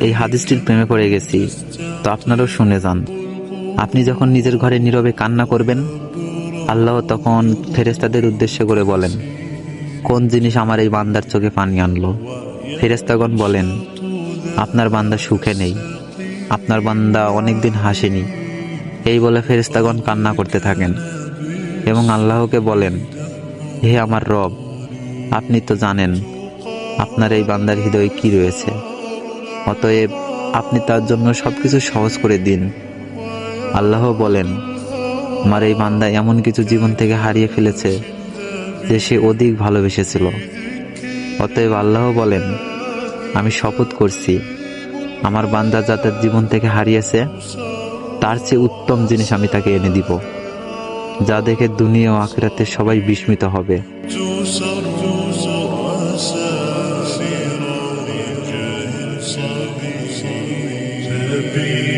এই হাদিসটির প্রেমে পড়ে গেছি, তো আপনারাও শুনে যান। আপনি যখন নিজের ঘরে নীরবে কান্না করবেন, আল্লাহ তখন ফেরেশতাদের উদ্দেশ্য করে বলেন, কোন জিনিস আমার এই বান্দার চোখে পানি আনলো? ফেরেশতাগণ বলেন, আপনার বান্দা সুখে নেই, আপনার বান্দা অনেকদিন হাসেনি। এই বলে ফেরেশতাগণ কান্না করতে থাকেন এবং আল্লাহকে বলেন, হে আমার রব, আপনি তো জানেন আপনার এই বান্দার হৃদয়ে কি রয়েছে, অতএব আপনি তার জন্য সবকিছু সহজ করে দিন। আল্লাহ বলেন, আমার এই বান্দা এমন কিছু জীবন থেকে হারিয়ে ফেলেছে যে সে অধিক ভালোবেসেছিল। অতএব আল্লাহ বলেন, আমি শপথ করছি, আমার বান্দা যা তার জীবন থেকে হারিয়েছে তার চেয়ে উত্তম জিনিস আমি তাকে এনে দিব, যা দেখে দুনিয়া ও আখিরাতে সবাই বিস্মিত হবে। be